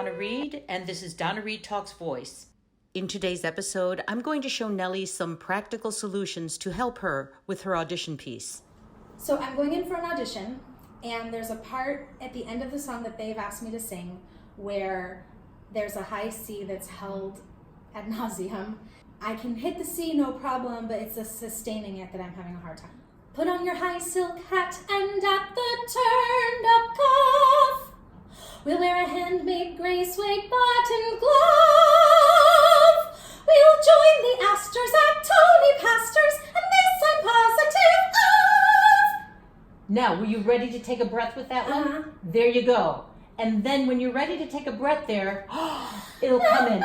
Donna Reid, and this is Donna Reid Talks Voice. In today's episode, I'm going to show Nellie some practical solutions to help her with her audition piece. So I'm going in for an audition, and there's a part at the end of the song that they've asked me to sing where there's a high C that's held ad nauseum. I can hit the C, no problem, but it's the sustaining it that I'm having a hard time. Put on your high silk hat and at the turned up cuff, we'll wear a handmade gray suede button glove. We'll join the Astors at Tony Pastor's, and this I'm positive of. Now, were you ready to take a breath with that one? Uh-huh. There you go. And then when you're ready to take a breath there, it'll come in.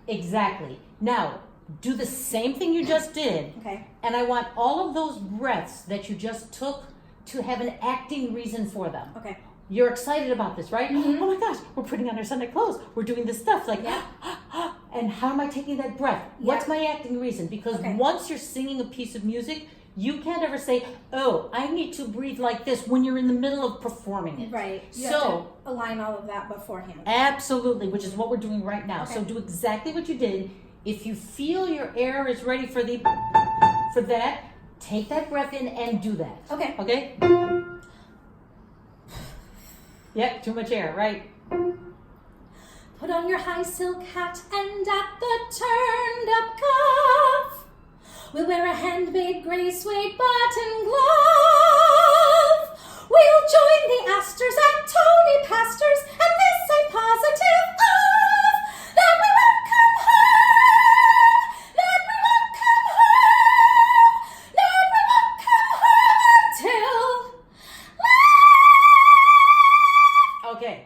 Exactly. Now, do the same thing you just did. Okay. And I want all of those breaths that you just took to have an acting reason for them. Okay. You're excited about this, right? Mm-hmm. Oh my gosh, we're putting on our Sunday clothes. We're doing this stuff. Like, Yeah. And how am I taking that breath? What's Yeah. my acting reason? Because Okay. once you're singing a piece of music, you can't ever say, oh, I need to breathe like this when you're in the middle of performing it. Right. You have So, to align all of that beforehand. absolutely, which is what we're doing right now. Okay. So do exactly what you did. If you feel your air is ready for that, take that breath in and do that. Okay. Okay? Yep, too much air, right? Put on your high silk hat and at the turned up cuff, we'll wear a handmade gray suede button glove. We'll join the Astors at Tony Pastor's, and this I'm positive of, that we won't come home, that we won't come home, that we won't come home until Okay.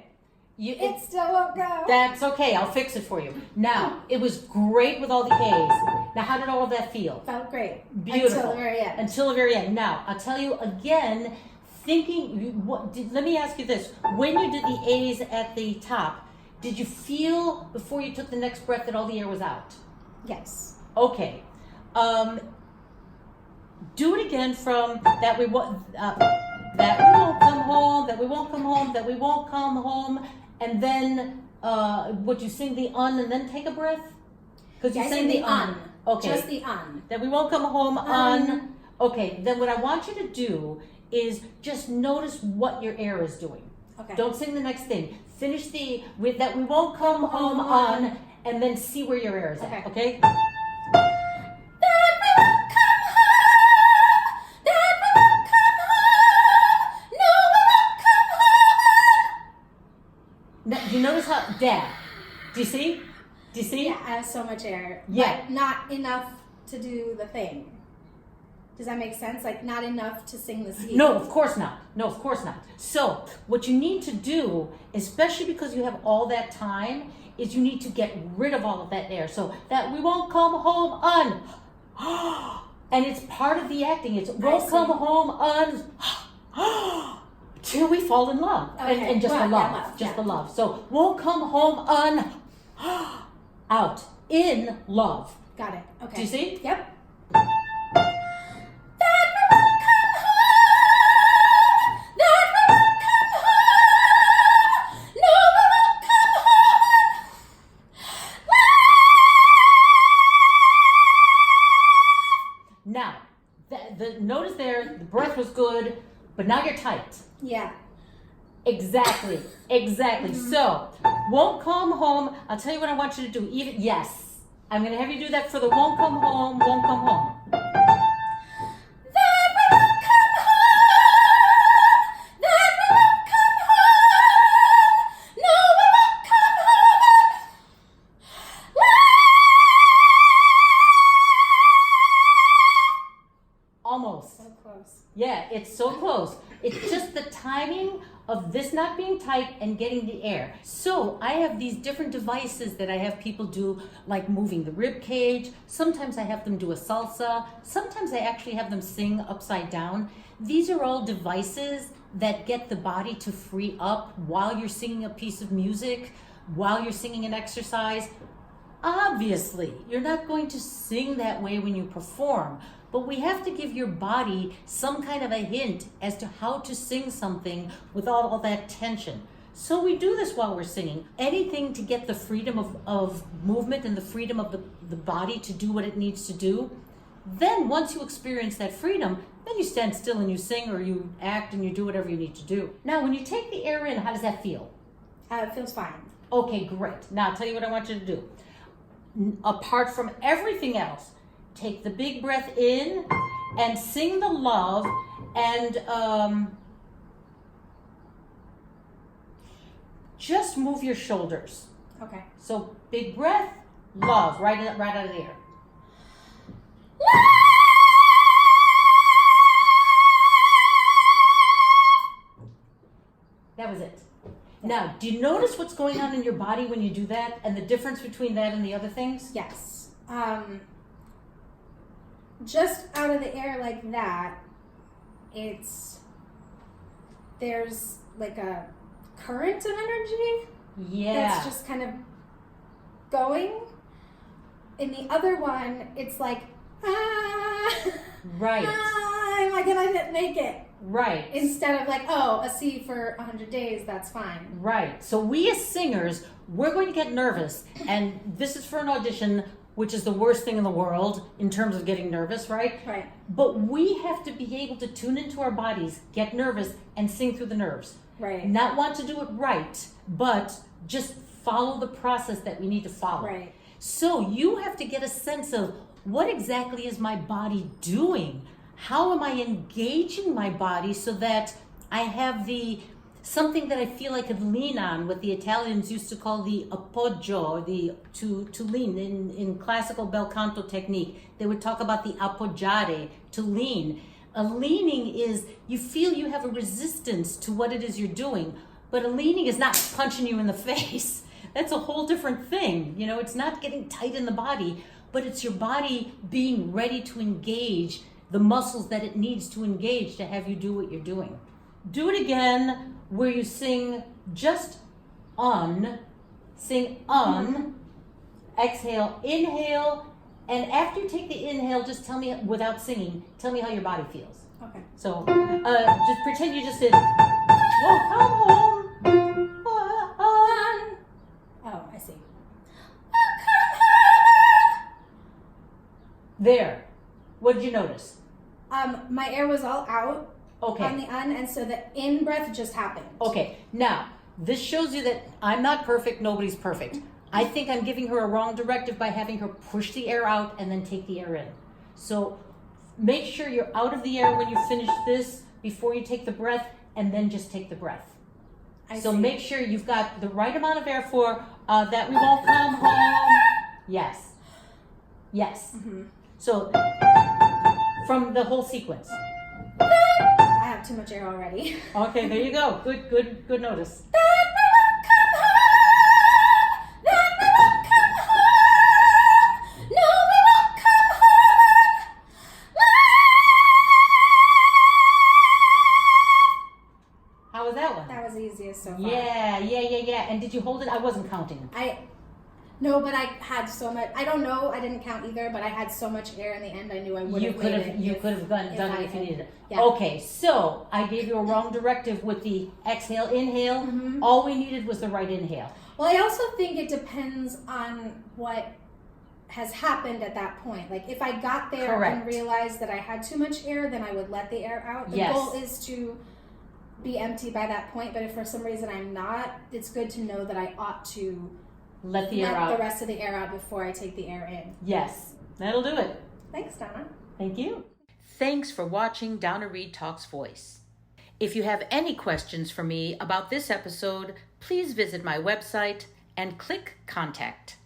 it still won't go. That's okay. I'll fix it for you. Now, it was great with all the A's. Now, how did all of that feel? Felt great. Beautiful. Until the very end. Until the very end. Now, I'll tell you again, let me ask you this. When you did the A's at the top, did you feel before you took the next breath that all the air was out? Yes. Okay. Do it again from that we won't come home, that we won't come home, that we won't come home, and then would you sing the un and then take a breath? Because you I sang sing the un. Okay. Just the un. That we won't come home on. Okay, then what I want you to do is just notice what your air is doing. Okay. Don't sing the next thing. Finish with that we won't come home on, and then see where your air is at. Okay? That we won't come home. That we won't come home. No, we won't come home. Now, do you notice how dad? Do you see? Do you see? Yeah, I have so much air. Yeah. But not enough to do the thing. Does that make sense? Like, not enough to sing the C. No, of course not. No, of course not. So, what you need to do, especially because you have all that time, is you need to get rid of all of that air. So that we won't come home on. And it's part of the acting. It's won't come home on till we fall in love. Okay. And just Well, the love. yeah, love, Just yeah. the love. So won't come home on out. In love. Got it. Okay. Do you see? Yep. That we won't come home. That we won't come home. No, we won't come home. Now, the notice there, the breath was good, but now you're tight. Yeah. Exactly. So, won't come home. I'll tell you what I want you to do. Yes. I'm going to have you do that for the won't come home, won't come home. That we won't come home. That we won't come home. No, we won't come home. Almost. So close. Yeah, it's so close. It's just the timing of this not being tight and getting the air. So I have these different devices that I have people do, like moving the rib cage. Sometimes I have them do a salsa. Sometimes I actually have them sing upside down. These are all devices that get the body to free up while you're singing a piece of music, while you're singing an exercise. Obviously, you're not going to sing that way when you perform, but we have to give your body some kind of a hint as to how to sing something without all that tension. So we do this while we're singing. Anything to get the freedom of movement and the freedom of the body to do what it needs to do. Then once you experience that freedom, then you stand still and you sing, or you act and you do whatever you need to do. Now, when you take the air in, how does that feel? It feels fine. Okay, great. Now I'll tell you what I want you to do. Apart from everything else, take the big breath in and sing the love, and just move your shoulders. Okay. So big breath, love, right out of the air. That was it. Now, do you notice what's going on in your body when you do that, and the difference between that and the other things? Yes. Just out of the air like that, there's like a current of energy. Yeah. That's just kind of going. In the other one, it's like, Right. am I gonna make it? Right. Instead of like, oh, a C for 100 days, that's fine. Right. So we as singers, we're going to get nervous, and this is for an audition, which is the worst thing in the world in terms of getting nervous, right? Right. But we have to be able to tune into our bodies, get nervous, and sing through the nerves. Right. Not want to do it right, but just follow the process that we need to follow. Right. So you have to get a sense of what exactly is my body doing? How am I engaging my body so that I have something that I feel I could lean on, what the Italians used to call the appoggio, to lean. In classical bel canto technique, they would talk about the appoggiare, to lean. A leaning is you feel you have a resistance to what it is you're doing, but a leaning is not punching you in the face. That's a whole different thing. You know, it's not getting tight in the body, but it's your body being ready to engage the muscles that it needs to engage to have you do what you're doing. Do it again where you sing just sing exhale, inhale, and after you take the inhale, just tell me, without singing, tell me how your body feels. Okay. So just pretend you just did, whoa, come home. Oh, I see. There. What did you notice? My air was all out Okay. on the and so the in breath just happened. Okay. Now, this shows you that I'm not perfect. Nobody's perfect. I think I'm giving her a wrong directive by having her push the air out and then take the air in. So make sure you're out of the air when you finish this before you take the breath, and then just take the breath. So make sure you've got the right amount of air for that we won't come home. Yes. Yes. Mm-hmm. So from the whole sequence. I have too much air already. Okay, there you go. Good notice. How was that one? That was the easiest so far. Yeah. And did you hold it? I wasn't counting. No, but I had so much. I don't know. I didn't count either, but I had so much air in the end. I knew I would have made it. You could have done it if you needed it. Yeah. Okay, so I gave you a wrong directive with the exhale, inhale. Mm-hmm. All we needed was the right inhale. Well, I also think it depends on what has happened at that point. Like if I got there Correct. and realized that I had too much air, then I would let the air out. The Yes. goal is to be empty by that point, but if for some reason I'm not, it's good to know that I ought to Let the air let out. the rest of the air out before I take the air in. Yes, that'll do it. Thanks, Donna. Thank you. Thanks for watching Donna Reid Talks Voice. If you have any questions for me about this episode, please visit my website and click Contact.